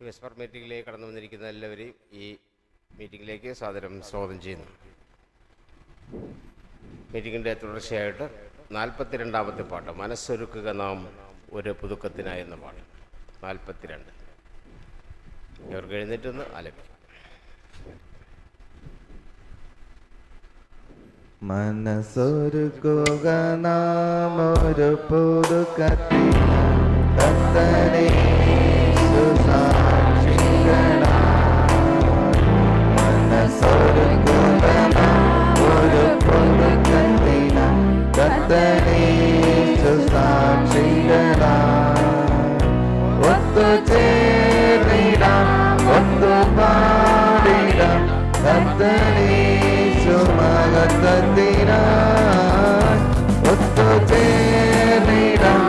Vesper മീറ്റിംഗിലേക്ക് കടന്നു വന്നിരിക്കുന്ന എല്ലാവരെയും ഈ മീറ്റിംഗിലേക്ക് സാദരം സ്വാഗതം ചെയ്യുന്നു. മീറ്റിംഗിൻ്റെ തുടർച്ചയായിട്ട് 42ാമത്തെ പാട്ട്, മനസ്സൊരുക്കുക നാം ഒരു പുതുക്കത്തിനായി എന്ന പാട്ട്. 42 ഇവർക്ക് എഴുന്നേറ്റൊന്ന് ആലപിക്കും. മനസ്സൊരുക്കുക നാം ഒരു പുതുക്കത്തിനായി മനസ്സൊരുക്കുക നാം ഒരു പുതുക്കത്തിനായി കർത്തനേശു സാക്ഷികളായി ഒത്തുചേർന്നിടാം ഒത്തുപാടിടാം കർത്തനേശു മഹത്വത്തിനായി ഒത്തുചേർന്നിടാം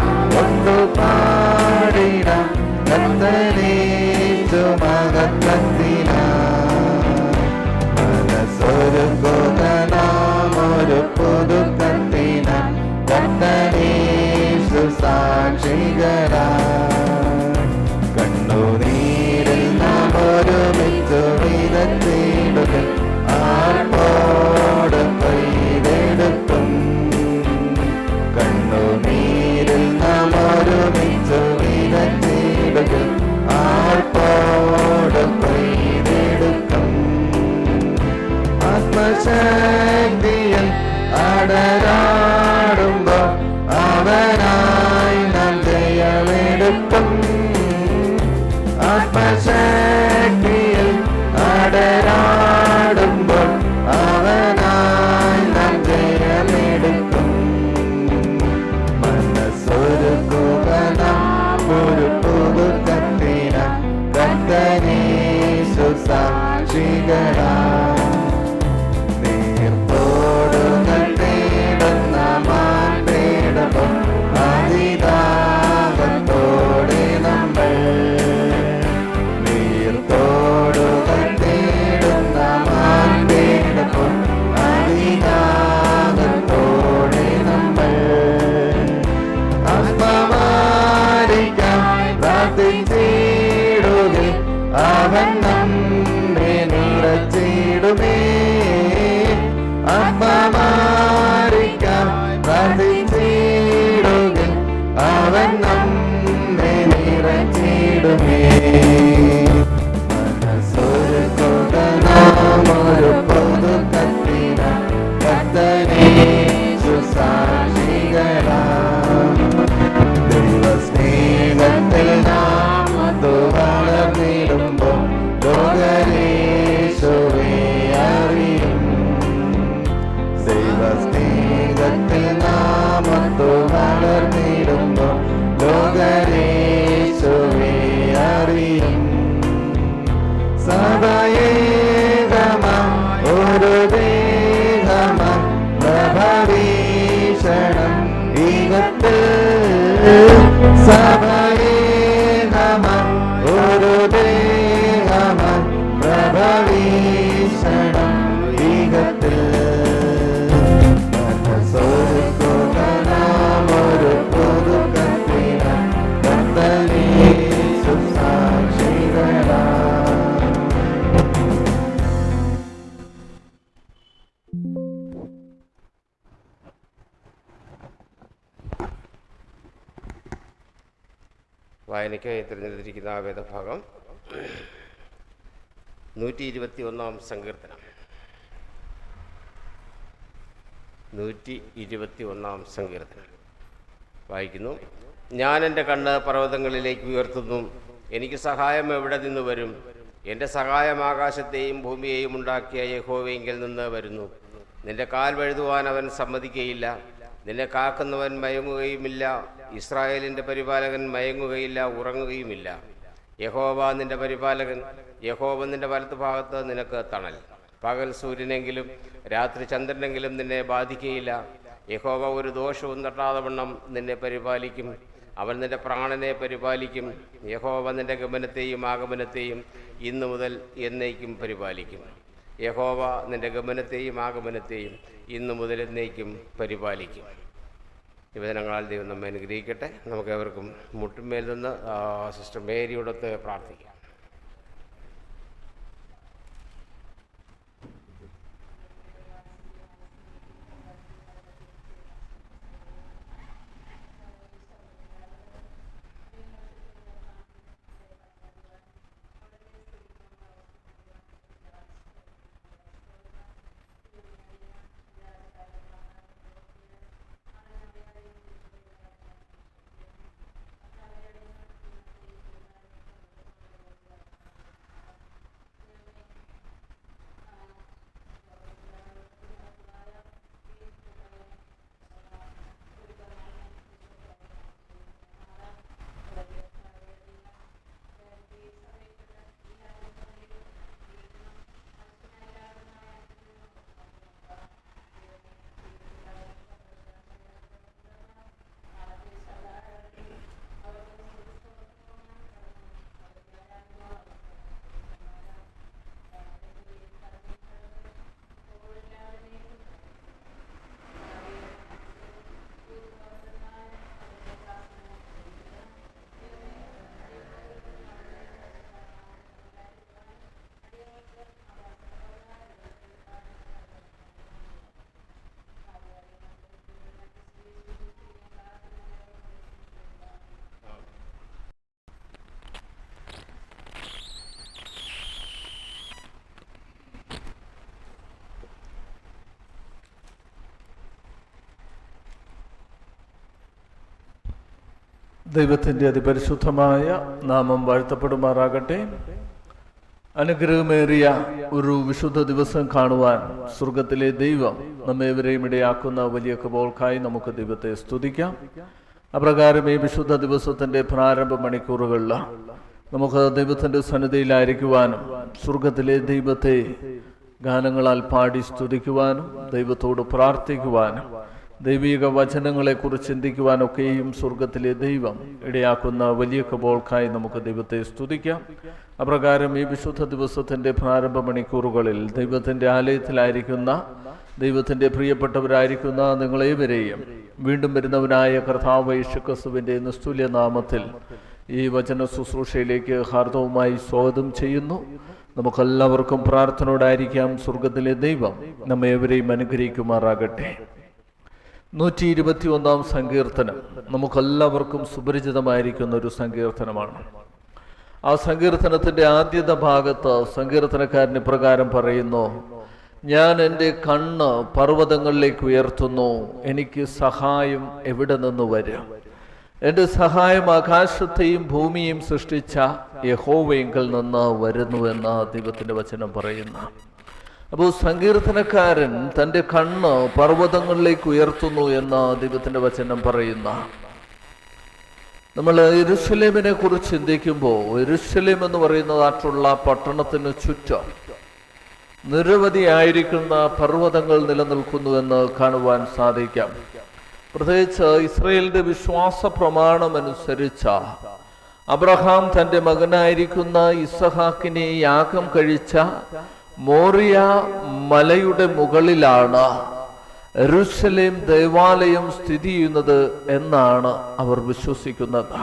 ഒത്തുപാടിടാം കർത്തനേശു മഹത്വത്തിനായി മനസ്സൊരുക്കുക നാം ഒരു പുതുക്കത്തിനായി കർത്തനേശു സാക്ഷികളായി കണ്ണുനീരിൽ നാം ഒരുമിച്ചു വിതച്ചിടുക ആർപ്പോട് കൊയ്തെടുക്കും കണ്ണുനീരിൽ നാം ഒരുമിച്ചു വിതച്ചിടുക ആർപ്പോട് കൊയ്തെടുക്കും ആത്മശക്തിയിൽ അടരാടുമ്പോൾ അവനായി നാം ജയമെടുക്കും ആത്മശക്തിയിൽ അടരാടുമ്പോൾ അവനായി നാം ജയമെടുക്കും മനസ്സൊരുക്കുക നാം ഒരു പുതുക്കത്തിനായി കർത്തനേശു സാക്ഷികളായി നീർത്തോടുകൾ തേടുന്ന മാൻപേടകം അതിദാഹത്തോടെ നമ്മൾ നീർത്തോടുകൾ തേടുന്ന മാൻപേടകം അതിദാഹത്തോടെ നമ്മൾ ആത്മമാരിക്കായി പ്രാർത്ഥിച്ചിടുകെ അവൻ നമ്മെ നിറച്ചിടുമേ ആത്മമാരിക്കായി പ്രാർത്ഥിച്ചിടുകെ അവൻ നമ്മെ നിറച്ചിടുമേ മനസ്സൊരുക്കുക നാം ഒരു പുതുക്കത്തിനായി കർത്തനേശു സാക്ഷികളായി ദൈവസ്നേഹത്തിൽ നാം വളർന്നിടുമ്പോൾ ലോകരേശുവെ അറിയും ദൈവസ്നേഹത്തിൽ നാം വളർന്നിടുമ്പോൾ ലോകരേശുവെ അറിയും സഭയേകമാം ഒരു ദേഹമാം പ്രഭവീഷണം ഈകത്ത് സഭയേകമാം ഒരു ദേഹമാം പ്രഭവീഷണം ഈകത്ത് മനസ്സൊരുക്കുക നാം ഒരു പുതുക്കത്തിനായി കർത്തനേശു സാക്ഷികളായി വായനയ്ക്കായി തിരഞ്ഞെടുത്തിരിക്കുന്ന ആ വേദഭാഗം 121 സങ്കീർത്തനം. 121 സങ്കീർത്തനം വായിക്കുന്നു. ഞാൻ എൻ്റെ കണ്ണ് പർവ്വതങ്ങളിലേക്ക് ഉയർത്തുന്നു, എനിക്ക് സഹായം എവിടെ നിന്ന് വരും? എൻ്റെ സഹായം ആകാശത്തെയും ഭൂമിയെയും ഉണ്ടാക്കിയ യഹോവയെങ്കിൽ നിന്ന് വരുന്നു. നിന്റെ കാൽ വഴുതുവാൻ അവൻ സമ്മതിക്കുകയില്ല, നിന്നെ കാക്കുന്നവൻ മയങ്ങുകയുമില്ല. ഇസ്രായേലിൻ്റെ പരിപാലകൻ മയങ്ങുകയില്ല, ഉറങ്ങുകയുമില്ല. യഹോവ നിന്റെ പരിപാലകൻ, യഹോവ നിന്റെ വലത്തുഭാഗത്ത് നിനക്ക് തണൽ. പകൽ സൂര്യനെങ്കിലും രാത്രി ചന്ദ്രനെങ്കിലും നിന്നെ ബാധിക്കുകയില്ല. യഹോവ ഒരു ദോഷവും തട്ടാതെ വണ്ണം നിന്നെ പരിപാലിക്കും, അവൻ നിന്റെ പ്രാണനെ പരിപാലിക്കും. യഹോവ നിന്റെ ഗമനത്തെയും ആഗമനത്തെയും ഇന്നു മുതൽ എന്നേക്കും പരിപാലിക്കും. യഹോവ നിന്റെ ഗമനത്തെയും ആഗമനത്തെയും ഇന്നു മുതൽ എന്നേക്കും പരിപാലിക്കും. ഈ വചനങ്ങളാൽ ദൈവം നമ്മെ അനുഗ്രഹിക്കട്ടെ. നമുക്ക് ഏവർക്കും മുട്ടുമേൽ നിന്ന് സിസ്റ്റർ മേരിയോടൊത്ത് പ്രാർത്ഥിക്കാം. ദൈവത്തിൻ്റെ അതിപരിശുദ്ധമായ നാമം വാഴ്ത്തപ്പെടുമാറാകട്ടെ. അനുഗ്രഹമേറിയ ഒരു വിശുദ്ധ ദിവസം കാണുവാൻ സ്വർഗത്തിലെ ദൈവം നമ്മേവരെയും ഇടയാക്കുന്ന വലിയ കൃപകൾക്കായി നമുക്ക് ദൈവത്തെ സ്തുതിക്കാം. അപ്രകാരം ഈ വിശുദ്ധ ദിവസത്തിൻ്റെ പ്രാരംഭ മണിക്കൂറുകളിൽ നമുക്ക് ദൈവത്തിൻ്റെ സന്നിധിയിലായിരിക്കുവാനും സ്വർഗത്തിലെ ദൈവത്തെ ഗാനങ്ങളാൽ പാടി സ്തുതിക്കുവാനും ദൈവത്തോട് പ്രാർത്ഥിക്കുവാനും ദൈവിക വചനങ്ങളെക്കുറിച്ച് ചിന്തിക്കുവാനൊക്കെയും സ്വർഗത്തിലെ ദൈവം ഇടയാക്കുന്ന വലിയ കൃപകൾക്കായി നമുക്ക് ദൈവത്തെ സ്തുതിക്കാം. അപ്രകാരം ഈ വിശുദ്ധ ദിവസത്തിൻ്റെ പ്രാരംഭ മണിക്കൂറുകളിൽ ദൈവത്തിൻ്റെ ആലയത്തിലായിരിക്കുന്ന ദൈവത്തിൻ്റെ പ്രിയപ്പെട്ടവരായിരിക്കുന്ന നിങ്ങളേവരെയും വീണ്ടും വരുന്നവനായ കർത്താവ് യേശുക്രിസ്തുവിൻ്റെ നിസ്തുല്യ നാമത്തിൽ ഈ വചന ശുശ്രൂഷയിലേക്ക് ഹാർദവുമായി സ്വാഗതം ചെയ്യുന്നു. നമുക്കെല്ലാവർക്കും പ്രാർത്ഥനയോടായിരിക്കാം. സ്വർഗത്തിലെ ദൈവം നമ്മേവരെയും അനുഗ്രഹിക്കുമാറാകട്ടെ. 121 സങ്കീർത്തനം നമുക്കെല്ലാവർക്കും സുപരിചിതമായിരിക്കുന്ന ഒരു സങ്കീർത്തനമാണ്. ആ സങ്കീർത്തനത്തിൻ്റെ ആദ്യത്തെ ഭാഗത്ത് സങ്കീർത്തനക്കാരൻ ഇപ്രകാരം പറയുന്നു: ഞാൻ എൻ്റെ കണ്ണ് പർവ്വതങ്ങളിലേക്ക് ഉയർത്തുന്നു, എനിക്ക് സഹായം എവിടെ നിന്ന് വരും? എൻ്റെ സഹായം ആകാശത്തെയും ഭൂമിയെയും സൃഷ്ടിച്ച യഹോവയെങ്കിൽ നിന്ന് വരുന്നുവെന്ന് ദൈവത്തിൻ്റെ വചനം പറയുന്നു. അപ്പോൾ സങ്കീർത്തനക്കാരൻ തൻ്റെ കണ്ണ് പർവ്വതങ്ങളിലേക്ക് ഉയർത്തുന്നു എന്ന് ദൈവത്തിൻ്റെ വചനം പറയുന്ന. നമ്മൾ യെരൂശലേമിനെ കുറിച്ച് ചിന്തിക്കുമ്പോൾ യെരൂശലേം എന്ന് പറയുന്നതായിട്ടുള്ള പട്ടണത്തിന് ചുറ്റും നിരവധിയായിരിക്കുന്ന പർവ്വതങ്ങൾ നിലനിൽക്കുന്നുവെന്ന് കാണുവാൻ സാധിക്കാം. പ്രത്യേകിച്ച് ഇസ്രായേലിന്റെ വിശ്വാസ പ്രമാണമനുസരിച്ച് അബ്രഹാം തൻ്റെ മകനായിരിക്കുന്ന ഇസഹാക്കിനെ യാഗം കഴിച്ച മോറിയ മലയുടെ മുകളിലാണ് യെരൂശലേം ദേവാലയം സ്ഥിതി ചെയ്യുന്നത് എന്നാണ് അവർ വിശ്വസിക്കുന്നത്.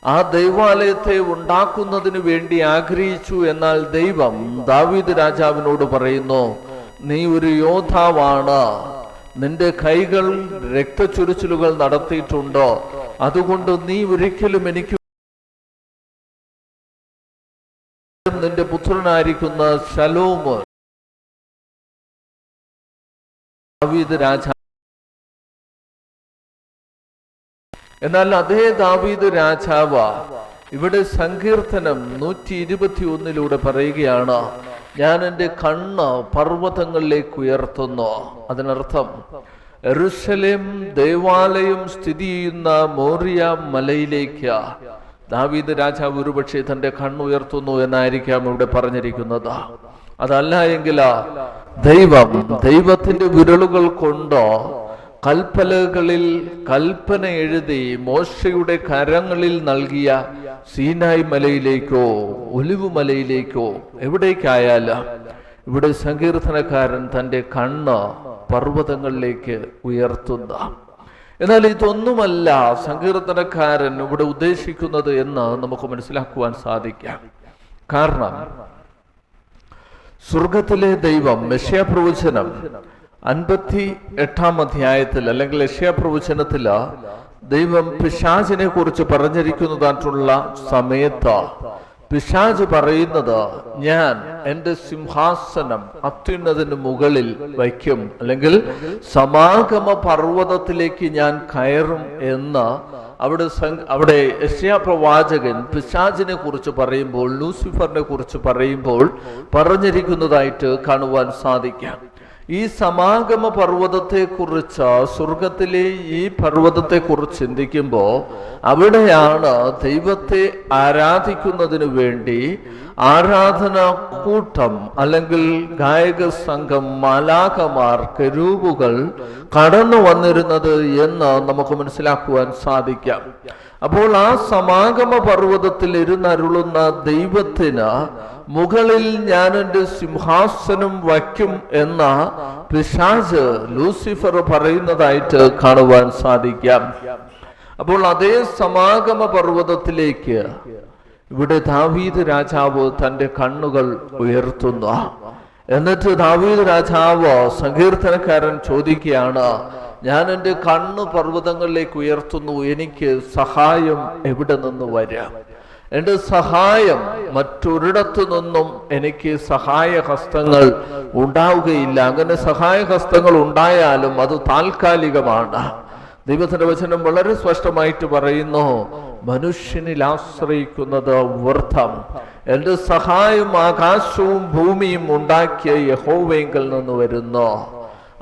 ആ ദൈവാലയത്തെ ഉണ്ടാക്കുന്നതിന് വേണ്ടി ആഗ്രഹിച്ചു. എന്നാൽ ദൈവം ദാവീദ് രാജാവിനോട് പറയുന്നു: നീ ഒരു യോദ്ധാവാണ്, നിന്റെ കൈകൾ രക്തച്ചൊരിച്ചിലുകൾ നടത്തിയിട്ടുണ്ടോ, അതുകൊണ്ട് നീ ഒരിക്കലും എനിക്ക് നിന്റെ പുത്രനായിരിക്കുന്ന ശലോം ദാവീദ് രാജാവ്. എന്നാൽ അതേ ദാവീദ് രാജാവ് ഇവിടെ സങ്കീർത്തനം 121 പറയുകയാണ്: ഞാൻ എൻ്റെ കണ്ണ് പർവ്വതങ്ങളിലേക്ക് ഉയർത്തുന്നു. അതിനർത്ഥം യെരൂശലേം ദേവാലയം സ്ഥിതി ചെയ്യുന്ന മോറിയ മലയിലേക്ക് ദാവീദ് രാജാവ് ഒരുപക്ഷെ തൻ്റെ കണ്ണുയർത്തുന്നു എന്നായിരിക്കാം ഇവിടെ പറഞ്ഞിരിക്കുന്നത്. അതല്ല എങ്കിൽ ദൈവത്തിന്റെ വിരലുകൾ കൊണ്ട് കൽപ്പലകളിൽ കൽപ്പന എഴുതി മോശയുടെ കരങ്ങളിൽ നൽകിയ സീനായ് മലയിലേക്കോ ഒലിവ് മലയിലേക്കോ എവിടേക്കായാലും ഇവിടെ സങ്കീർത്തനക്കാരൻ തൻ്റെ കണ്ണ് പർവ്വതങ്ങളിലേക്ക് ഉയർത്തുന്ന. എന്നാൽ ഇതൊന്നുമല്ല സങ്കീർത്തനക്കാരൻ ഇവിടെ ഉദ്ദേശിക്കുന്നത് എന്ന് നമുക്ക് മനസ്സിലാക്കുവാൻ സാധിക്കാം. കാരണം സ്വർഗത്തിലെ ദൈവം യെശയ്യാ പ്രവചനം 58 അധ്യായത്തിൽ അല്ലെങ്കിൽ യെശയ്യാ പ്രവചനത്തില് ദൈവം പിശാചിനെ കുറിച്ച് പറഞ്ഞിരിക്കുന്നതായിട്ടുള്ള സമയത്ത് പിശാച് പറയുന്നത്: ഞാൻ എൻ്റെ സിംഹാസനം അത്യുന്നതിന് മുകളിൽ വയ്ക്കും, അല്ലെങ്കിൽ സമാഗമ പർവ്വതത്തിലേക്ക് ഞാൻ കയറും എന്ന് അവിടെ യെശയ്യാ പ്രവാചകൻ പിശാചിനെ കുറിച്ച് പറയുമ്പോൾ, ലൂസിഫറിനെ കുറിച്ച് പറയുമ്പോൾ പറഞ്ഞിരിക്കുന്നതായിട്ട് കാണുവാൻ സാധിക്കാം. ഈ സമാഗമ പർവ്വതത്തെക്കുറിച്ച്, സ്വർഗത്തിലെ ഈ പർവ്വതത്തെക്കുറിച്ച് ചിന്തിക്കുമ്പോൾ അവിടെയാണ് ദൈവത്തെ ആരാധിക്കുന്നതിന് വേണ്ടി ആരാധന കൂട്ടം അല്ലെങ്കിൽ ഗായക സംഘം, മാലാഖമാർ, കെരൂബുകൾ കടന്നു വന്നിരുന്നത് എന്ന് നമുക്ക് മനസ്സിലാക്കുവാൻ സാധിക്കാം. അപ്പോൾ ആ സമാഗമ പർവ്വതത്തിൽ ഇരുന്നരുളുന്ന ദൈവത്തിന് മുകളിൽ ഞാൻ എൻ്റെ സിംഹാസനം വയ്ക്കും എന്ന പിശാച് ലൂസിഫർ പറയുന്നതായിട്ട് കാണുവാൻ സാധിക്കാം. അപ്പോൾ അതേ സമാഗമ പർവ്വതത്തിലേക്ക് ഇവിടെ ദാവീദ് രാജാവ് തൻ്റെ കണ്ണുകൾ ഉയർത്തുന്നു. എന്നിട്ട് ദാവീദ് രാജാവ് സങ്കീർത്തനക്കാരൻ ചോദിക്കുകയാണ്: ഞാൻ എൻ്റെ കണ്ണ് പർവ്വതങ്ങളിലേക്ക് ഉയർത്തുന്നു, എനിക്ക് സഹായം എവിടെ നിന്ന് വരാം? എൻ്റെ സഹായം മറ്റൊരിടത്തു നിന്നും എനിക്ക് സഹായഹസ്തങ്ങൾ ഉണ്ടാവുകയില്ല. അങ്ങനെ സഹായഹസ്തങ്ങൾ ഉണ്ടായാലും അത് താൽക്കാലികമാണ്. ദൈവത്തിന്റെ വചനം വളരെ സ്പഷ്ടമായിട്ട് പറയുന്നു, മനുഷ്യനിൽ ആശ്രയിക്കുന്നത് വ്യർത്ഥം. എന്റെ സഹായം ആകാശവും ഭൂമിയും ഉണ്ടാക്കിയ യഹോവയെങ്കിൽ നിന്ന് വരുന്നു.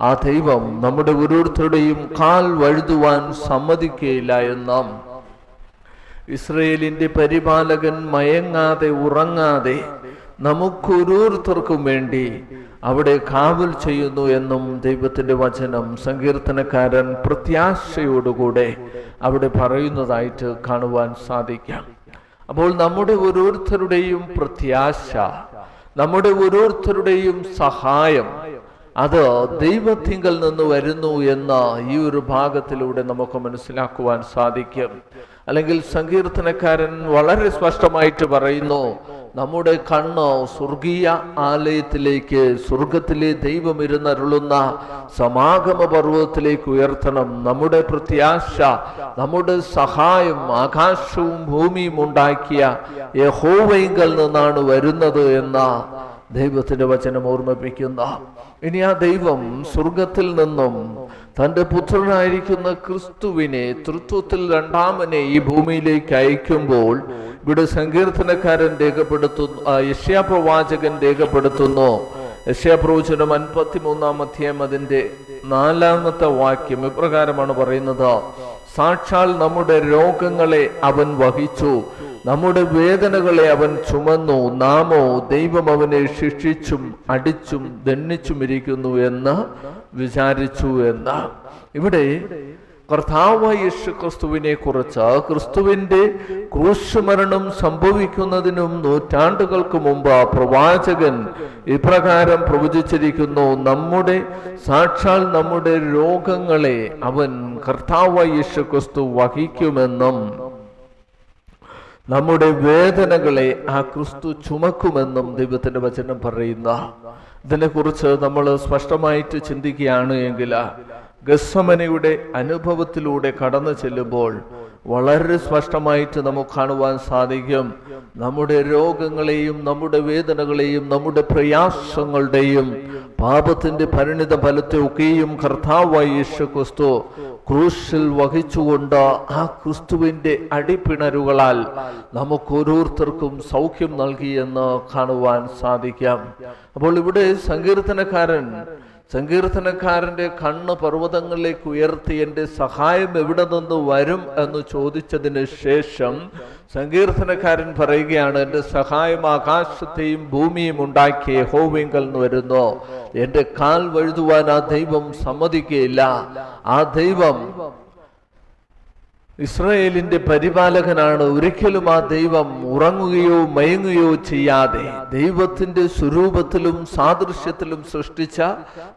ആ ദൈവം നമ്മുടെ ഓരോരുത്തരുടെയും കാൽ വഴുതുവാൻ സമ്മതിക്കുകയില്ല എന്നും, ഇസ്രയേലിന്റെ പരിപാലകൻ മയങ്ങാതെ ഉറങ്ങാതെ നമുക്കൊരോരുത്തർക്കും വേണ്ടി അവിടെ കാവൽ ചെയ്യുന്നു എന്നും ദൈവത്തിന്റെ വചനം സങ്കീർത്തനക്കാരൻ പ്രത്യാശയോടുകൂടെ അവിടെ പറയുന്നതായിട്ട് കാണുവാൻ സാധിക്കാം. അപ്പോൾ നമ്മുടെ ഓരോരുത്തരുടെയും പ്രത്യാശ, നമ്മുടെ ഓരോരുത്തരുടെയും സഹായം അത് ദൈവത്തിങ്കൽ നിന്ന് വരുന്നു എന്ന ഈ ഒരു ഭാഗത്തിലൂടെ നമുക്ക് മനസ്സിലാക്കുവാൻ സാധിക്കും. അല്ലെങ്കിൽ സങ്കീർത്തനക്കാരൻ വളരെ സ്പഷ്ടമായിട്ട് പറയുന്നു, നമ്മുടെ കണ്ണ് സ്വർഗീയ ആലയത്തിലേക്ക്, സ്വർഗത്തിലെ ദൈവം ഇരുന്നരുളുന്ന സമാഗമ പർവ്വതത്തിലേക്ക് ഉയർത്തണം. നമ്മുടെ പ്രത്യാശ, നമ്മുടെ സഹായം ആകാശവും ഭൂമിയും ഉണ്ടാക്കിയ യഹോവയിങ്കൽ നിന്നാണ് വരുന്നത് എന്ന ദൈവത്തിന്റെ വചനം ഓർമ്മിപ്പിക്കുന്ന. ഇനി ആ ദൈവം സ്വർഗത്തിൽ നിന്നും തന്റെ പുത്രനായിരിക്കുന്ന ക്രിസ്തുവിനെ, തൃത്വത്തിൽ രണ്ടാമനെ ഈ ഭൂമിയിലേക്ക് അയക്കുമ്പോൾ ഇവിടെ സങ്കീർത്തനക്കാരൻ രേഖപ്പെടുത്തുന്നു, യെശയ്യാ പ്രവാചകൻ രേഖപ്പെടുത്തുന്നു. യെശയ്യാ പ്രവചനം 53 അധ്യായം അതിന്റെ 4 വാക്യം ഇപ്രകാരമാണ് പറയുന്നത്: സാക്ഷാൽ നമ്മുടെ രോഗങ്ങളെ അവൻ വഹിച്ചു, നമ്മുടെ വേദനകളെ അവൻ ചുമന്നു, നാമോ ദൈവം അവനെ ശിക്ഷിച്ചും അടിച്ചും ദണ്ഡിച്ചും ഇരിക്കുന്നു എന്ന് വിചാരിച്ചു എന്ന്. ഇവിടെ കർത്താവായ യേശു ക്രിസ്തുവിനെ കുറിച്ച്, ക്രിസ്തുവിന്റെ ക്രൂശുമരണം സംഭവിക്കുന്നതിനും നൂറ്റാണ്ടുകൾക്ക് മുമ്പ് പ്രവാചകൻ ഇപ്രകാരം പ്രവചിച്ചിരിക്കുന്നു: സാക്ഷാൽ നമ്മുടെ രോഗങ്ങളെ അവൻ കർത്താവായ യേശു ക്രിസ്തു വഹിക്കുമെന്നും നമ്മുടെ വേദനകളെ ആ ക്രിസ്തു ചുമക്കുമെന്നും ദൈവത്തിന്റെ വചനം പറയുന്ന. ഇതിനെക്കുറിച്ച് നമ്മൾ സ്പഷ്ടമായിട്ട് ചിന്തിക്കുകയാണ് എങ്കിൽ ഗെത്സമനയുടെ അനുഭവത്തിലൂടെ കടന്നു ചെല്ലുമ്പോൾ വളരെ സ്പഷ്ടമായിട്ട് നമുക്ക് കാണുവാൻ സാധിക്കും, നമ്മുടെ രോഗങ്ങളെയും നമ്മുടെ വേദനകളെയും നമ്മുടെ പ്രയാസങ്ങളുടെയും പാപത്തിന്റെ പരിണിത ഫലത്തെ ഒക്കെയും കർത്താവായ യേശു ക്രിസ്തു ക്രൂശിൽ വഹിച്ചുകൊണ്ട് ആ ക്രിസ്തുവിന്റെ അടിപ്പിണരുകളാൽ നമുക്ക് ഓരോരുത്തർക്കും സൗഖ്യം നൽകിയെന്ന് കാണുവാൻ സാധിക്കാം. അപ്പോൾ ഇവിടെ സങ്കീർത്തനക്കാരന്റെ കണ്ണ് പർവ്വതങ്ങളിലേക്ക് ഉയർത്തി എന്റെ സഹായം എവിടെ നിന്ന് വരും എന്ന് ചോദിച്ചതിന് ശേഷം സങ്കീർത്തനക്കാരൻ പറയുകയാണ്, എന്റെ സഹായം ആകാശത്തെയും ഭൂമിയും ഉണ്ടാക്കിയ യഹോവയിങ്കൽ നിന്ന് വരുന്നു. എന്റെ കാൽ വഴുതുവാൻ ആ ദൈവം സമ്മതിക്കുകയില്ല. ആ ദൈവം ഇസ്രായേലിന്റെ പരിപാലകനാണ്. ഒരിക്കലും ആ ദൈവം ഉറങ്ങുകയോ മയങ്ങുകയോ ചെയ്യാതെ ദൈവത്തിന്റെ സ്വരൂപത്തിലും സാദൃശ്യത്തിലും സൃഷ്ടിച്ച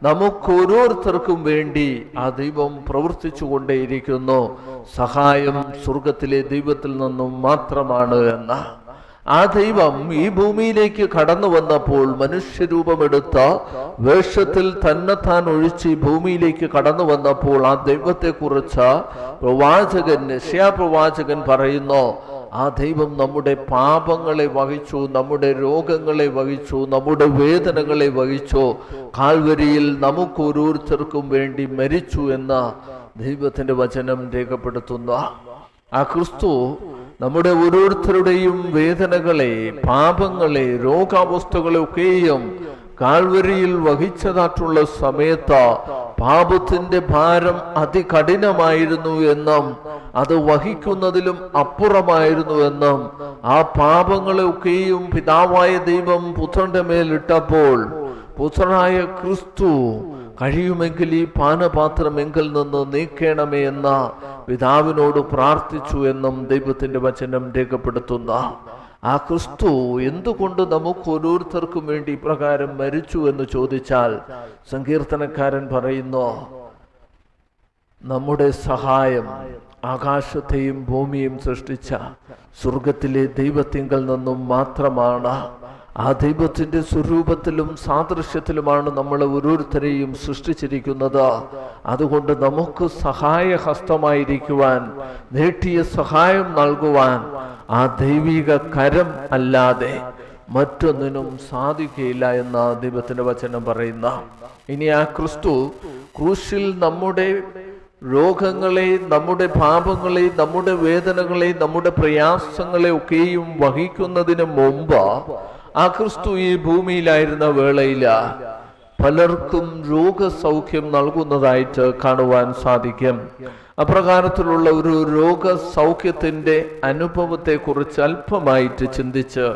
നമുക്ക് ഓരോരുത്തർക്കും വേണ്ടി ആ ദൈവം പ്രവർത്തിച്ചു കൊണ്ടേയിരിക്കുന്നു. സഹായം സ്വർഗത്തിലെ ദൈവത്തിൽ നിന്നും മാത്രമാണ് എന്ന ആ ദൈവം ഈ ഭൂമിയിലേക്ക് കടന്നു വന്നപ്പോൾ മനുഷ്യരൂപമെടുത്ത വേഷത്തിൽ തന്നെത്താൻ ഒഴിച്ച് ഈ ഭൂമിയിലേക്ക് കടന്നു വന്നപ്പോൾ ആ ദൈവത്തെക്കുറിച്ച് യെശയ്യാ പ്രവാചകൻ പറയുന്നു, ആ ദൈവം നമ്മുടെ പാപങ്ങളെ വഹിച്ചു, നമ്മുടെ രോഗങ്ങളെ വഹിച്ചു, നമ്മുടെ വേദനകളെ വഹിച്ചു, കാൽവരിയിൽ നമുക്ക് ഓരോരുത്തർക്കും വേണ്ടി മരിച്ചു എന്ന ദൈവത്തിന്റെ വചനം രേഖപ്പെടുത്തുന്ന ആ ക്രിസ്തു നമ്മുടെ ഓരോരുത്തരുടെയും വേദനകളെ, പാപങ്ങളെ, രോഗാവസ്ഥകളെ ഒക്കെയും കാൽവരിയിൽ വഹിച്ചതായിട്ടുള്ള സമയത്ത് പാപത്തിന്റെ ഭാരം അതികഠിനമായിരുന്നു എന്നും അത് വഹിക്കുന്നതിലും അപ്പുറമായിരുന്നു എന്നും ആ പാപങ്ങളെ ഒക്കെയും പിതാവായ ദൈവം പുത്രന്റെ മേലിട്ടപ്പോൾ പുത്രനായ ക്രിസ്തു കഴിയുമെങ്കിൽ ഈ പാനപാത്രം എങ്കിൽ നിന്ന് നീക്കണമേ എന്ന പിതാവിനോട് പ്രാർത്ഥിച്ചു എന്നും ദൈവത്തിന്റെ വചനം രേഖപ്പെടുത്തുന്ന ആ ക്രിസ്തു എന്തുകൊണ്ട് നമുക്ക് ഓരോരുത്തർക്കും വേണ്ടി ഇപ്രകാരം മരിച്ചു എന്ന് ചോദിച്ചാൽ സങ്കീർത്തനക്കാരൻ പറയുന്നു, നമ്മുടെ സഹായം ആകാശത്തെയും ഭൂമിയും സൃഷ്ടിച്ച സ്വർഗത്തിലെ ദൈവത്തിങ്കൽ നിന്നും മാത്രമാണ്. ആ ദൈവത്തിന്റെ സ്വരൂപത്തിലും സാദൃശ്യത്തിലുമാണ് നമ്മളെ ഓരോരുത്തരെയും സൃഷ്ടിച്ചിരിക്കുന്നത്. അതുകൊണ്ട് നമുക്ക് സഹായഹസ്തമായിരിക്കുവാൻ, നീട്ടിയ സഹായം നൽകുവാൻ ആ ദൈവിക കരം അല്ലാതെ മറ്റൊന്നിനും സാധിക്കുകയില്ല എന്ന ദൈവത്തിന്റെ വചനം പറയുന്ന. ഇനി ആ ക്രിസ്തു ക്രൂശിൽ നമ്മുടെ രോഗങ്ങളെ, നമ്മുടെ പാപങ്ങളെ, നമ്മുടെ വേദനകളെ, നമ്മുടെ പ്രയാസങ്ങളെ ഒക്കെയും വഹിക്കുന്നതിന് മുമ്പ് ആ ക്രിസ്തു ഈ ഭൂമിയിലായിരുന്ന വേളയില പലർക്കും രോഗസൗഖ്യം നൽകുന്നതായിട്ട് കാണുവാൻ സാധിക്കും. അപ്രകാരത്തിലുള്ള ഒരു രോഗസൗഖ്യത്തിന്റെ അനുഭവത്തെ കുറിച്ച് അല്പമായിട്ട് ചിന്തിച്ച്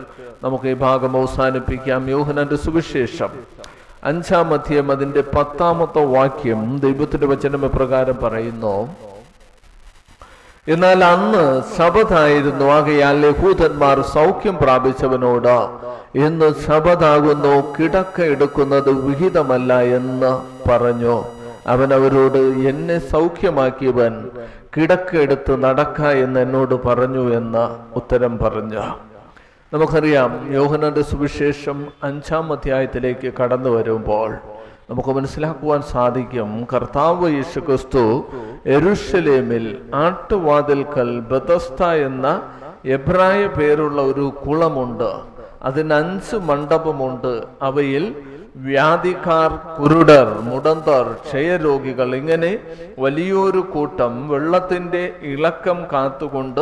നമുക്ക് ഈ ഭാഗം അവസാനിപ്പിക്കാം. യോഹന്നാന്റെ സുവിശേഷം 5-ാം അധ്യായം അതിന്റെ 10-ാമത്തെ വാക്യം ദൈവത്തിന്റെ വചനം പ്രകാരം പറയുന്നു: എന്നാൽ അന്ന് ശബതായിരുന്നു, ആകയാൽ യഹൂദന്മാർ സൗഖ്യം പ്രാപിച്ചവനോട് ഇന്ന് ശബതാകുന്നു, കിടക്ക എടുക്കുന്നത് വിഹിതമല്ല എന്ന് പറഞ്ഞു. അവൻ അവരോട്, എന്നെ സൗഖ്യമാക്കിയവൻ കിടക്ക എടുത്ത് നടക്ക എന്ന് എന്നോട് പറഞ്ഞു എന്ന് ഉത്തരം പറഞ്ഞു. നമുക്കറിയാം, യോഹന്നാന്റെ സുവിശേഷം 5-ാം അധ്യായത്തിലേക്ക് കടന്നു വരുമ്പോൾ നമുക്ക് മനസ്സിലാക്കുവാൻ സാധിക്കും, കർത്താവ് യേശുക്രിസ്തു യെരൂശലേമിൽ ആട്ടുവാതിൽക്കൽ ബെതസ്ത എന്ന എബ്രായ പേരുള്ള ഒരു കുളമുണ്ട്. അതിന് 5 മണ്ഡപമുണ്ട്. അവയിൽ വ്യാധിക്കാർ, കുരുടർ, മുടന്തർ, ക്ഷയരോഗികൾ, ഇങ്ങനെ വലിയൊരു കൂട്ടം വെള്ളത്തിന്റെ ഇളക്കം കാത്തുകൊണ്ട്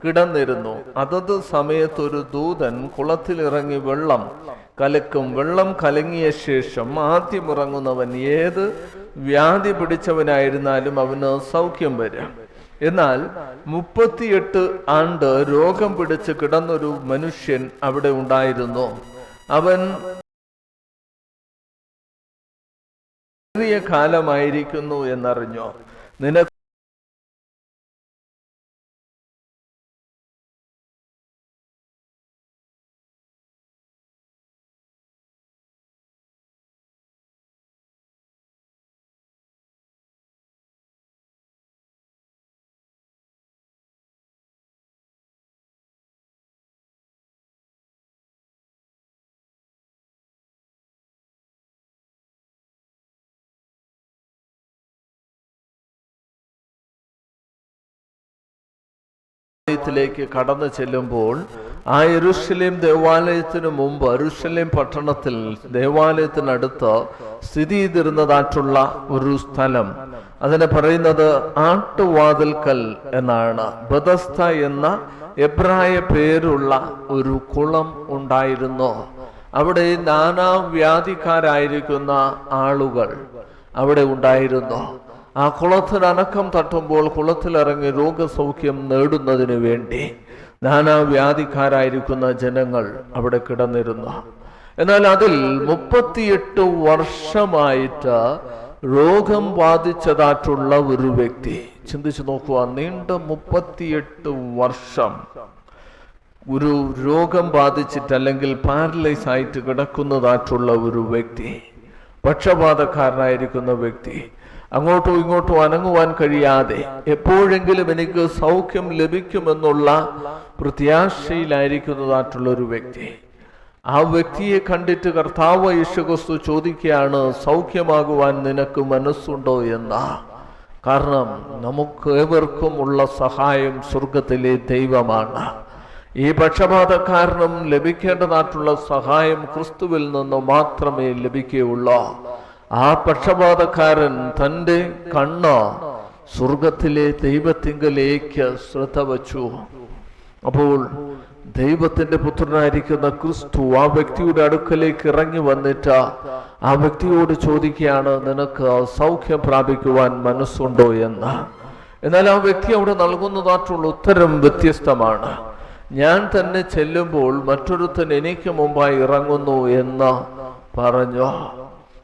കിടന്നിരുന്നു. അതത് സമയത്തൊരു ദൂതൻ കുളത്തിലിറങ്ങി വെള്ളം കലക്കും. വെള്ളം കലങ്ങിയ ശേഷം ആദ്യം ഇറങ്ങുന്നവൻ ഏത് വ്യാധി പിടിച്ചവനായിരുന്നാലും അവന് സൗഖ്യം വരും. എന്നാൽ 38 ആണ്ട് രോഗം പിടിച്ച് കിടന്നൊരു മനുഷ്യൻ അവിടെ ഉണ്ടായിരുന്നു. അവൻ ചെറിയ കാലമായിരിക്കുന്നു എന്നറിഞ്ഞോ. നിനക്ക് ത്തിലേക്ക് കടന്നു ചെല്ലുമ്പോൾ ആ യെരൂശലേം ദേവാലയത്തിനു മുമ്പ് യെരൂശലേം പട്ടണത്തിൽ ദേവാലയത്തിനടുത്ത് സ്ഥിതി ചെയ്തിരുന്നതായിട്ടുള്ള ഒരു സ്ഥലം, അതിനെ പറയുന്നത് ആട്ടുവാതിൽക്കൽ എന്നാണ്. ബെതസ്ത എന്ന എബ്രായ പേരുള്ള ഒരു കുളം ഉണ്ടായിരുന്നു. അവിടെ നാനാവ്യാധിക്കാരായിരിക്കുന്ന ആളുകൾ അവിടെ ഉണ്ടായിരുന്നു. ആ കുളത്തിന് അനക്കം തട്ടുമ്പോൾ കുളത്തിലിറങ്ങി രോഗസൗഖ്യം നേടുന്നതിന് വേണ്ടി നാനാവ്യാധിക്കാരായിരിക്കുന്ന ജനങ്ങൾ അവിടെ കിടന്നിരുന്നു. എന്നാൽ അതിൽ 38 വർഷമായിട്ട് രോഗം ബാധിച്ചതായിട്ടുള്ള ഒരു വ്യക്തി, ചിന്തിച്ചു നോക്കുക, നീണ്ട 38 വർഷം ഒരു രോഗം ബാധിച്ചിട്ട് അല്ലെങ്കിൽ പാരലൈസ് ആയിട്ട് കിടക്കുന്നതായിട്ടുള്ള ഒരു വ്യക്തി, പക്ഷപാതക്കാരനായിരിക്കുന്ന വ്യക്തി, അങ്ങോട്ടും ഇങ്ങോട്ടും അനങ്ങുവാൻ കഴിയാതെ എപ്പോഴെങ്കിലും എനിക്ക് സൗഖ്യം ലഭിക്കുമെന്നുള്ള പ്രത്യാശയിലായിരിക്കുന്നതായിട്ടുള്ള ഒരു വ്യക്തി. ആ വ്യക്തിയെ കണ്ടിട്ട് കർത്താവ് യേശുക്രിസ്തു ചോദിക്കുകയാണ്, സൗഖ്യമാകുവാൻ നിനക്ക് മനസ്സുണ്ടോ എന്ന. കാരണം നമുക്ക് ഏവർക്കും ഉള്ള സഹായം സ്വർഗത്തിലെ ദൈവമാണ്. ഈ പക്ഷപാതക്കാരനും ലഭിക്കേണ്ടതായിട്ടുള്ള സഹായം ക്രിസ്തുവിൽ നിന്ന് മാത്രമേ ലഭിക്കുകയുള്ളൂ. ആ പക്ഷപാതക്കാരൻ തൻ്റെ കണ്ണ് സ്വർഗത്തിലെ ദൈവത്തിങ്കലേക്ക് ശ്രദ്ധ വച്ചു. അപ്പോൾ ദൈവത്തിന്റെ പുത്രനായിരിക്കുന്ന ക്രിസ്തു ആ വ്യക്തിയുടെ അടുക്കലേക്ക് ഇറങ്ങി വന്നിട്ട് ആ വ്യക്തിയോട് ചോദിക്കുകയാണ്, നിനക്ക് സൗഖ്യം പ്രാപിക്കുവാൻ മനസ്സുണ്ടോ എന്ന്. എന്നാൽ ആ വ്യക്തി അവിടെ നൽകുന്നതായിട്ടുള്ള ഉത്തരം വ്യത്യസ്തമാണ്. ഞാൻ തന്നെ ചെല്ലുമ്പോൾ മറ്റൊരുത്തൻ എനിക്ക് മുമ്പായി ഇറങ്ങുന്നു എന്ന് പറഞ്ഞു.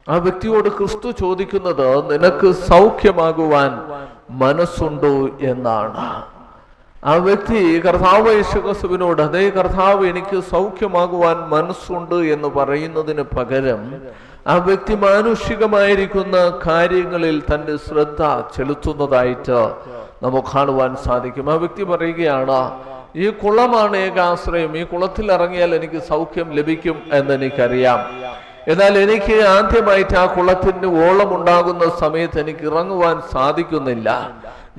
ആ വ്യക്തിയോട് ക്രിസ്തു ചോദിക്കുന്നത്, നിനക്ക് സൗഖ്യമാകുവാൻ മനസ്സുണ്ടോ എന്നാണ്. ആ വ്യക്തി കർത്താവ് യേശുക്രിസ്തുവിനോട്, അതേ കർത്താവ്, എനിക്ക് സൗഖ്യമാകുവാൻ മനസ്സുണ്ട് എന്ന് പറയുന്നതിന് പകരം ആ വ്യക്തി മാനുഷികമായിരിക്കുന്ന കാര്യങ്ങളിൽ തന്റെ ശ്രദ്ധ ചെലുത്തുന്നതായിട്ട് നമുക്ക് കാണുവാൻ സാധിക്കും. ആ വ്യക്തി പറയുകയാണ്, ഈ കുളമാണ് ഏകാശ്രയം, ഈ കുളത്തിൽ ഇറങ്ങിയാൽ എനിക്ക് സൗഖ്യം ലഭിക്കും എന്നെനിക്കറിയാം. എന്നാൽ എനിക്ക് ആദ്യമായിട്ട് ആ കുളത്തിന് ഓളം ഉണ്ടാകുന്ന സമയത്ത് എനിക്ക് ഇറങ്ങുവാൻ സാധിക്കുന്നില്ല.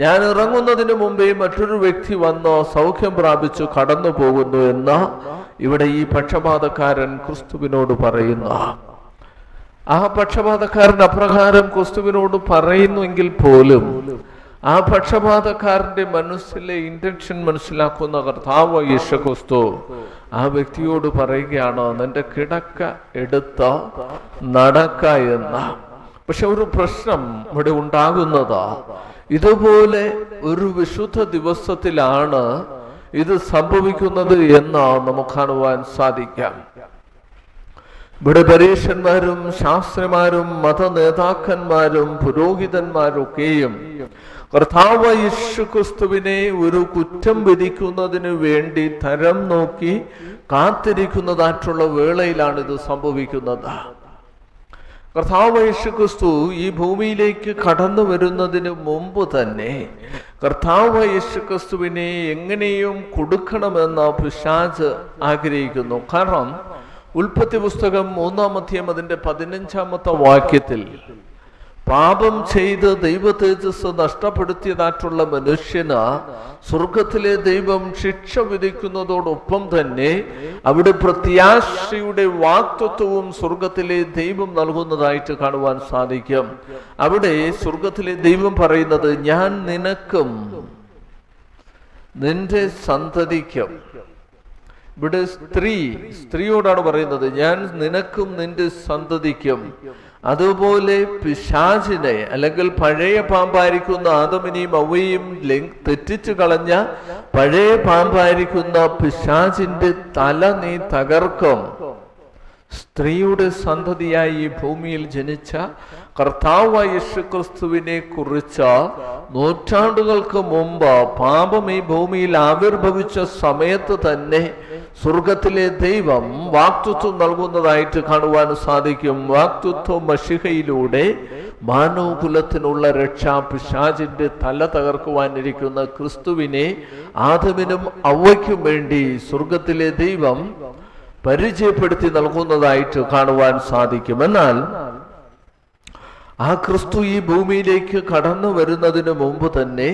ഞാൻ ഇറങ്ങുന്നതിന് മുമ്പേ മറ്റൊരു വ്യക്തി വന്നോ സൗഖ്യം പ്രാപിച്ചു കടന്നു പോകുന്നു എന്ന് ഇവിടെ ഈ പക്ഷപാതക്കാരൻ ക്രിസ്തുവിനോട് പറയുന്നു. ആ പക്ഷപാതക്കാരൻ അപ്രകാരം ക്രിസ്തുവിനോട് പറയുന്നുവെങ്കിൽ പോലും ആ പക്ഷപാതക്കാരന്റെ മനസ്സിലെ ഇന്റൻഷൻ മനസ്സിലാക്കുന്ന കർത്താവ് യേശുക്രിസ്തു ആ വ്യക്തിയോട് പറയുകയാണ്, നിന്റെ കിടക്ക എടുത്ത് നടക്ക എന്ന്. പക്ഷെ ഒരു പ്രശ്നം ഇവിടെ ഉണ്ടാകുന്നത്, ഇതുപോലെ ഒരു വിശുദ്ധ ദിവസത്തിലാണ് ഇത് സംഭവിക്കുന്നത് എന്ന് നമുക്ക് കാണുവാൻ സാധിക്കാം. ഇവിടെ പരീക്ഷന്മാരും ശാസ്ത്രിമാരും മത നേതാക്കന്മാരും പുരോഹിതന്മാരൊക്കെയും കർത്താവ് യേശുക്രിസ്തുവിനെ ഒരു കുറ്റം വിധിക്കുന്നതിന് വേണ്ടി തരം നോക്കി കാത്തിരിക്കുന്നതായിട്ടുള്ള വേളയിലാണ് ഇത് സംഭവിക്കുന്നത്. കർത്താവ് യേശുക്രിസ്തു ഈ ഭൂമിയിലേക്ക് കടന്നു വരുന്നതിന് മുമ്പ് തന്നെ കർത്താവ് യേശുക്രിസ്തുവിനെ എങ്ങനെയും കൊടുക്കണമെന്ന് പിശാച് ആഗ്രഹിക്കുന്നു. കാരണം ഉൽപ്പത്തി പുസ്തകം 3-ാം അധ്യായം അതിന്റെ 15-ാമത്തെ വാക്യത്തിൽ പാപം ചെയ്ത് ദൈവ തേജസ് നഷ്ടപ്പെടുത്തിയതായിട്ടുള്ള മനുഷ്യന് സ്വർഗത്തിലെ ദൈവം ശിക്ഷ വിധിക്കുന്നതോടൊപ്പം തന്നെ അവിടെ പ്രത്യാശയുടെ വാക്തത്വവും സ്വർഗത്തിലെ ദൈവം നൽകുന്നതായിട്ട് കാണുവാൻ സാധിക്കും. അവിടെ സ്വർഗത്തിലെ ദൈവം പറയുന്നത്, ഞാൻ നിനക്കും നിന്റെ സന്തതിക്കും. ഇവിടെ സ്ത്രീയോടാണ് പറയുന്നത്, ഞാൻ നിനക്കും നിന്റെ സന്തതിക്കും. അതുപോലെ പിശാചിനെ, അല്ലെങ്കിൽ പഴയ പാമ്പായിരിക്കുന്ന ആദമിനെയും അവയെയും തെറ്റിച്ചു കളഞ്ഞ പഴയ പാമ്പായിരിക്കുന്ന പിശാചിന്റെ തല നീ തകർക്കും. സ്ത്രീയുടെ സന്തതിയായി ഈ ഭൂമിയിൽ ജനിച്ച കർത്താവ് യേശുക്രിസ്തുവിനെ കുറിച്ച് നൂറ്റാണ്ടുകൾക്ക് മുമ്പ് പാപം ഈ ഭൂമിയിൽ ആവിർഭവിച്ച സമയത്ത് തന്നെ സ്വർഗത്തിലെ ദൈവം വാക്തത്വം നൽകുന്നതായിട്ട് കാണുവാൻ സാധിക്കും. വാക്തത്വം മശിഹയിലൂടെ മാനവകുലത്തിനുള്ള രക്ഷാ, പിശാചിന്റെ തല തകർക്കുവാനിരിക്കുന്ന ക്രിസ്തുവിനെ ആദമിനും അവയ്ക്കും വേണ്ടി സ്വർഗത്തിലെ ദൈവം പരിചയപ്പെടുത്തി നൽകുന്നതായിട്ട് കാണുവാൻ സാധിക്കും. എന്നാൽ ആ ക്രിസ്തു ഈ ഭൂമിയിലേക്ക് കടന്നു വരുന്നതിന് മുമ്പ് തന്നെ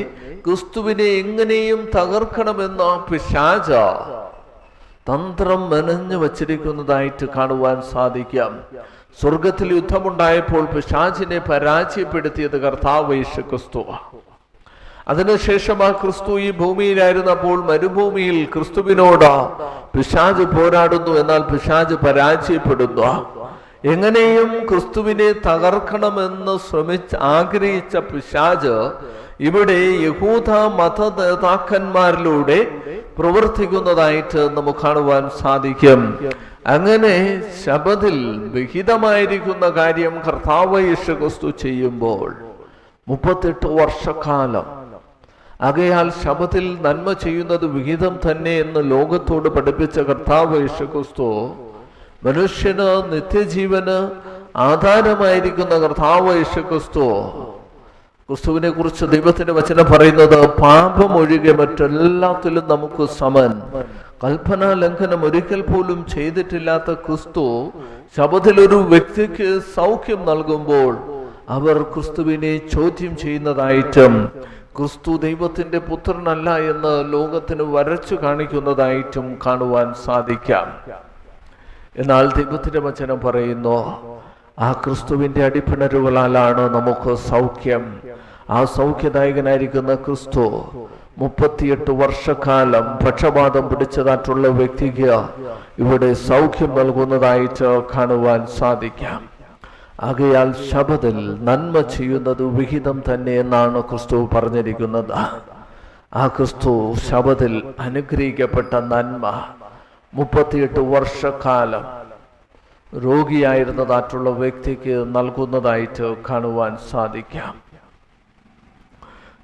ക്രിസ്തുവിനെ എങ്ങനെയും തകർക്കണമെന്ന പിശാച തന്ത്രം മെനഞ്ഞു വച്ചിരിക്കുന്നതായിട്ട് കാണുവാൻ സാധിക്കാം. സ്വർഗത്തിൽ യുദ്ധമുണ്ടായപ്പോൾ പിശാചിനെ പരാജയപ്പെടുത്തിയത് കർത്താവ് യേശുക്രിസ്തു. അതിനുശേഷം ആ ക്രിസ്തു ഈ ഭൂമിയിലായിരുന്നപ്പോൾ മരുഭൂമിയിൽ ക്രിസ്തുവിനോട് പിശാച് പോരാടുന്നു. എന്നാൽ പിശാച് പരാജയപ്പെടുന്നു. എങ്ങനെയും ക്രിസ്തുവിനെ തകർക്കണമെന്ന് ആഗ്രഹിച്ച പിശാച് ഇവിടെ യഹൂദ മത നേതാക്കന്മാരിലൂടെ പ്രവർത്തിക്കുന്നതായിട്ട് നമുക്ക് കാണുവാൻ സാധിക്കും. അങ്ങനെ ശബത്തിൽ വിഹിതമായിരിക്കുന്ന കാര്യം കർത്താവ് യേശുക്രിസ്തു ചെയ്യുമ്പോൾ 38 വർഷക്കാലം, ആകയാൽ ശബത്തിൽ നന്മ ചെയ്യുന്നത് വിഹിതം തന്നെ എന്ന് ലോകത്തോട് പഠിപ്പിച്ച കർത്താവ് യേശുക്രിസ്തു മനുഷ്യന് നിത്യജീവന് ആധാരമായിരിക്കുന്ന കർത്താവ് യേശുക്രിസ്തു, ക്രിസ്തുവിനെ കുറിച്ച് ദൈവത്തിന്റെ വചനം പറയുന്നത്, പാപം ഒഴികെ മറ്റെല്ലാത്തിലും നമുക്ക് സമൻ. കൽപ്പനാ ലംഘനം ഒരിക്കൽ പോലും ചെയ്തിട്ടില്ലാത്ത ക്രിസ്തു ശബത്തിൽ ഒരു വ്യക്തിക്ക് സൗഖ്യം നൽകുമ്പോൾ അവർ ക്രിസ്തുവിനെ ചോദ്യം ചെയ്യുന്നതായിട്ടും ക്രിസ്തു ദൈവത്തിന്റെ പുത്രനല്ല എന്ന് ലോകത്തിന് വരച്ചു കാണിക്കുന്നതായിട്ടും കാണുവാൻ സാധിക്കാം. എന്നാൽ ദൈവത്തിന്റെ വചനം പറയുന്നു, ആ ക്രിസ്തുവിന്റെ അടിപ്പിണരുകളാലാണ് നമുക്ക് സൗഖ്യം. ആ സൗഖ്യദായകനായിരിക്കുന്ന ക്രിസ്തു 38 വർഷക്കാലം പക്ഷപാതം പിടിച്ചതായിട്ടുള്ള വ്യക്തിക്ക് ഇവിടെ സൗഖ്യം നൽകുന്നതായിട്ട് കാണുവാൻ സാധിക്കാം. ആകയാൽ ശബത്തിൽ നന്മ ചെയ്യുന്നത് വിഹിതം തന്നെ എന്നാണ് ക്രിസ്തു പറഞ്ഞിരിക്കുന്നത്. ആ ക്രിസ്തു ശബത്തിൽ അനുഗ്രഹിക്കപ്പെട്ട നന്മ 38 വർഷക്കാലം രോഗിയായിരുന്നതായിട്ടുള്ള വ്യക്തിക്ക് നൽകുന്നതായിട്ട് കാണുവാൻ സാധിക്കാം.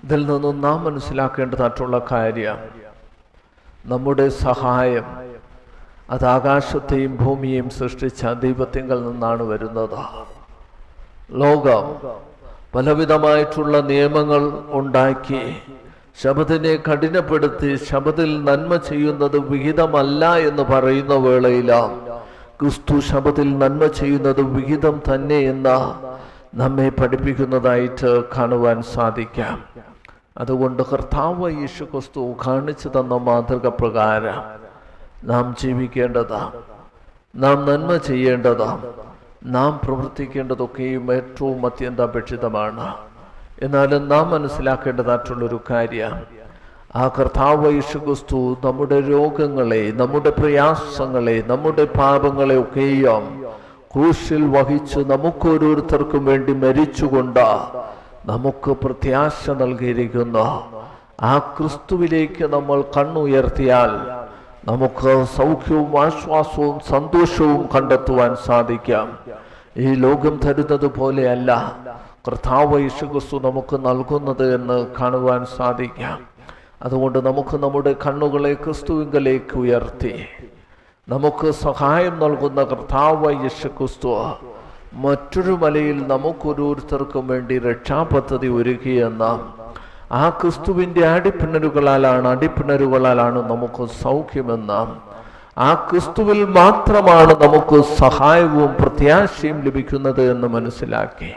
ഇതിൽ നിന്നും നാം മനസ്സിലാക്കേണ്ടതായിട്ടുള്ള കാര്യം, നമ്മുടെ സഹായം അത് ആകാശത്തെയും ഭൂമിയെയും സൃഷ്ടിച്ച ദൈവത്തിങ്കൽ നിന്നാണ് വരുന്നത്. ലോകം പലവിധമായിട്ടുള്ള നിയമങ്ങൾ ഉണ്ടാക്കി ശബത്തിനെ കഠിനപ്പെടുത്തി ശബത്തിൽ നന്മ ചെയ്യുന്നത് വിഹിതമല്ല എന്ന് പറയുന്ന വേളയിലാണ് ക്രിസ്തു ശബത്തിൽ നന്മ ചെയ്യുന്നത് വിഹിതം തന്നെ എന്ന് നമ്മെ പഠിപ്പിക്കുന്നതായിട്ട് കാണുവാൻ സാധിക്കാം. അതുകൊണ്ട് കർത്താവ് യേശുക്രിസ്തു കാണിച്ചു തന്ന മാതൃക പ്രകാരം നാം ജീവിക്കേണ്ടതാണ്, നാം നന്മ ചെയ്യേണ്ടതാണ്, നാം പ്രവർത്തിക്കേണ്ടതൊക്കെയും ഏറ്റവും അത്യന്താപേക്ഷിതമാണ്. എന്നാലും നാം മനസ്സിലാക്കേണ്ടതായിട്ടുള്ളൊരു കാര്യം, ആ കർത്താവ് യേശുക്രിസ്തു നമ്മുടെ രോഗങ്ങളെ, നമ്മുടെ പ്രയാസങ്ങളെ, നമ്മുടെ പാപങ്ങളെ ഒക്കെയും ക്രൂശിൽ വഹിച്ച് നമുക്ക് ഓരോരുത്തർക്കും വേണ്ടി മരിച്ചുകൊണ്ട് നമുക്ക് പ്രത്യാശ നൽകിയിരിക്കുന്നു. ആ ക്രിസ്തുവിലേക്ക് നമ്മൾ കണ്ണുയർത്തിയാൽ നമുക്ക് സൗഖ്യവും ആശ്വാസവും സന്തോഷവും കണ്ടെത്തുവാൻ സാധിക്കാം. ഈ ലോകം തരുന്നത് പോലെയല്ല കർത്താവ് യേശുക്രിസ്തു നമുക്ക് നൽകുന്നത് എന്ന് കാണുവാൻ സാധിക്കാം. അതുകൊണ്ട് നമുക്ക് നമ്മുടെ കണ്ണുകളെ ക്രിസ്തുവിങ്കലേക്ക് ഉയർത്തി നമുക്ക് സഹായം നൽകുന്ന കർത്താവ് യേശുക്രിസ്തു മറ്റൊരു മലയിൽ നമുക്കൊരോരുത്തർക്കും വേണ്ടി രക്ഷാപദ്ധതി ഒരുക്കിയെന്ന ആ ക്രിസ്തുവിൻ്റെ അടിപ്പിണരുകളാലാണ് നമുക്ക് സൗഖ്യമെന്ന ആ ക്രിസ്തുവിൽ മാത്രമാണ് നമുക്ക് സഹായവും പ്രത്യാശയും ലഭിക്കുന്നത് എന്ന് മനസ്സിലാക്കി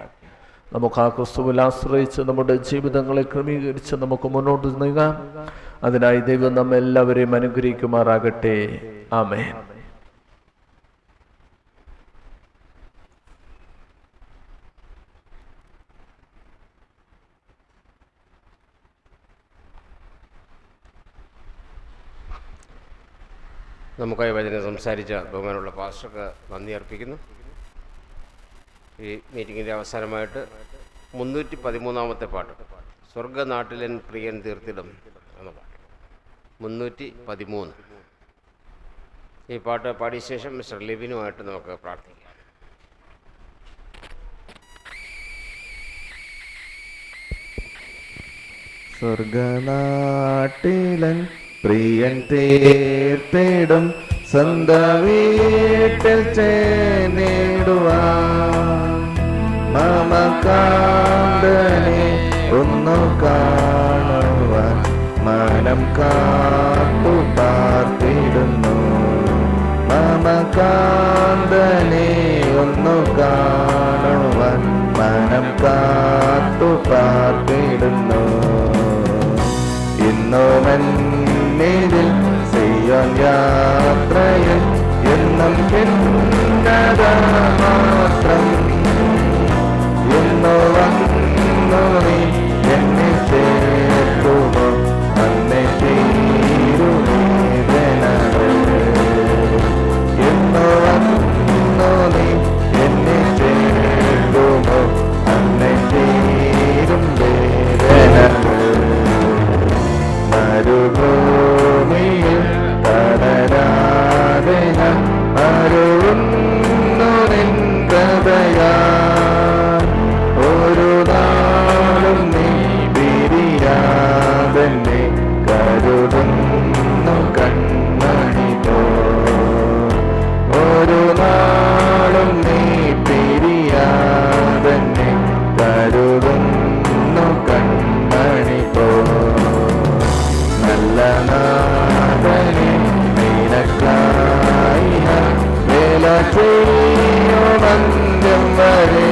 നമുക്ക് ആ ക്രിസ്തുവിൽ ആശ്രയിച്ച് നമ്മുടെ ജീവിതങ്ങളെ ക്രമീകരിച്ച് നമുക്ക് മുന്നോട്ട് നീങ്ങാം. അതിനായി ദൈവം നമ്മെല്ലാവരെയും അനുഗ്രഹിക്കുമാറാകട്ടെ. ആമേൻ. നമുക്കായി വചനം സംസാരിച്ച ബഹുമാനമുള്ള പാസ്റ്റർക്ക് നന്ദി അർപ്പിക്കുന്നു. ഈ മീറ്റിങ്ങിൻ്റെ അവസാനമായിട്ട് 313 പാട്ട്, സ്വർഗനാട്ടിലൻ പ്രിയൻ തീർത്തിടും എന്ന പാട്ട്, 313. ഈ പാട്ട് പാടിയ ശേഷം മിസ്റ്റർ ലിബിനുമായിട്ട് നമുക്ക് പ്രാർത്ഥിക്കാം. സ്വർഗനാട്ടിലൻ പ്രിയൻ തീർത്തിടും സ്വന്തം വീട്ടിൽ ചേർന്നിടുവാൻ മമകാന്തനെ ഒന്നു കാണുവാൻ മനം കാത്തു പാർത്തിടുന്നു. മമകാന്തനെ ഒന്നു കാണുവാൻ മനം കാത്തു പാർത്തിടുന്നു. ഇന്നുമെന്നിൽ സിയോൻ യാത്രയിൽ എന്നും കിന്നത മാത്രം. ഇന്നു വന്നു നീ എന്നെ ചേർക്കുമോ അന്നെ തീരുവേദനകൾ. ഇന്നു വന്നു നീ എന്നെ ചേർക്കുമോ അന്നെ തീരും വേദനകൾ. മരുഭൂമിയിൽ തളരാതെ ഞാൻ മരുവുന്നു നിൻ കൃപയാൽ. ഒരു നാളും നീ പിരിയാതെന്നെ കരുതുന്നു കൺമണി പോൽ. ഒരു നാളും നീ പിരിയാതെന്നെ കരുതുന്നു കൺമണി പോൽ. നല്ല നാഥനെ നിനക്കായി ഞാൻ വേല ചെയ്യുമന്ത്യം വരെ.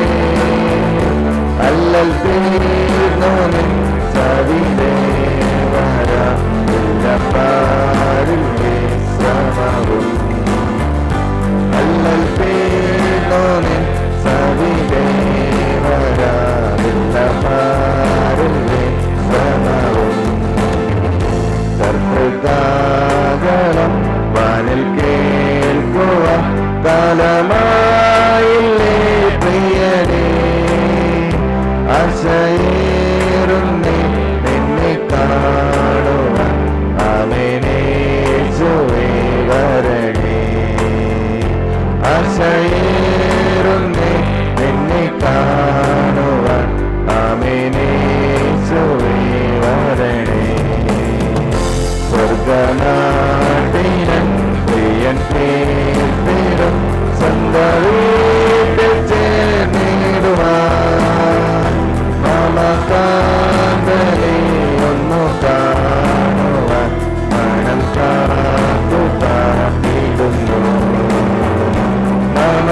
അല്ലൽ തീർന്നു നിൻ സവിദേവര ഇല്ലപ്പാരിൽ വിശ്രമവും. അല്ലൽ തീർന്നു നിൻ സവിദേവര ഇല്ലപ്പാരിൽ വിശ്രമവും. കർത്തൃകാകളം വാനിൽ കേൾക്കുവാൻ കാലമായില്ലേ പ്രിയനേ. ആശയേറുന്നേ നിന്നെ കാണുവാൻ ആമേനേശുവേ വരണേ. ആശയേറുന്നേ നിന്നെ കാണുവാൻ ആമേനേശുവേ വരണേ. സ്വർഗനാട്ടിലൻ പ്രിയൻ തീർത്തിടും സ്വന്തം വീട്ടിൽ ചേർന്നിടുവാൻ മമകാന്തനെ ഒന്നു കാണുവാൻ മനം കാത്തു പാർത്തിടുന്നു. മമ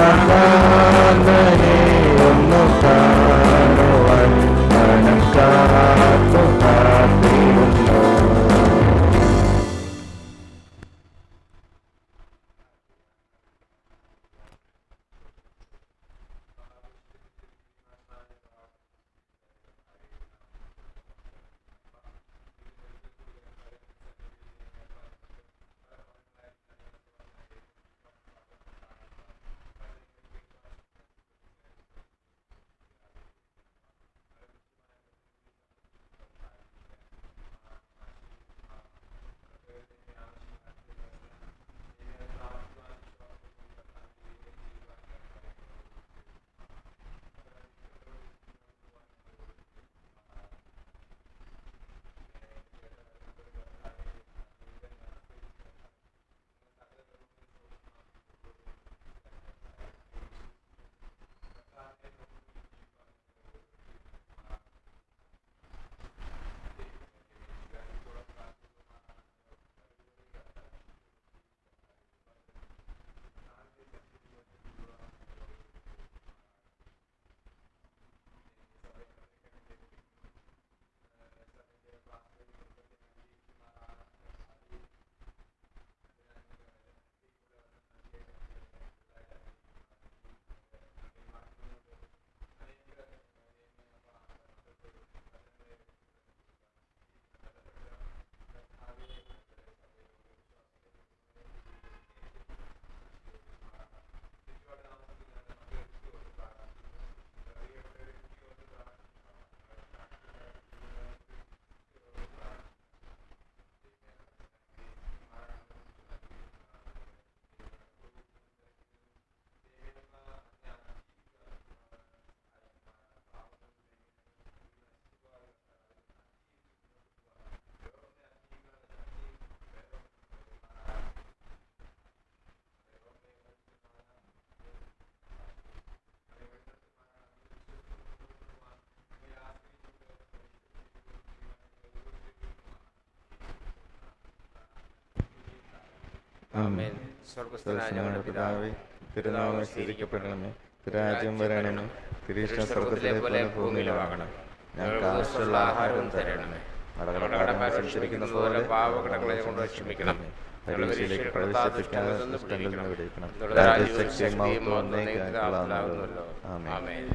ആമേൻ. സ്വർഗ്ഗസ്ഥനായ ഞങ്ങളുടെ പിതാവേ, തിരുനാമം സ്വീകരിക്കപ്പെടണമേ, തിരുരാജ്യം വരണമേ, തിരുയിഷ്ടം സ്വർഗ്ഗത്തിലെ പോലെ ഭൂമിയിലുമാകണം. ഞങ്ങൾക്ക് ആവശ്യമുള്ള ആഹാരം തരണമേ, ഞങ്ങളുടെ കടക്കാരെ ക്ഷമിക്കുന്നത് പോലെ പാപകടങ്ങളെ കൊണ്ട് ക്ഷമിക്കണം. പരീക്ഷയിലേക്ക് പ്രവേശിപ്പിക്കാതെ ദുഷ്ടനിൽ നിന്ന് വിടുവിക്കണം. ഞങ്ങളുടെ രാജ്യവും രാജ്യശക്തിയും ശക്തിയും മഹത്വവും മഹത്വവും എന്നേക്കുമുള്ളതാകുന്നു. ആമേൻ. ആമേൻ.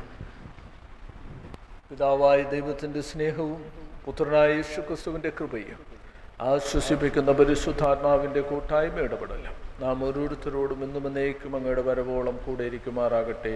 പിതാവായ ദൈവത്തിൻ്റെ സ്നേഹവും പുത്രനായ യേശുക്രിസ്തുവിൻ്റെ കൃപയും ആശ്വസിപ്പിക്കുന്ന പരിശുദ്ധാത്മാവിൻ്റെ കൂട്ടായ്മ ഇടപെടലും നാം ഓരോരുത്തരോടും എന്നും എന്നേക്കും അങ്ങയുടെ വരവോളം കൂടെ ഇരിക്കുമാറാകട്ടെ.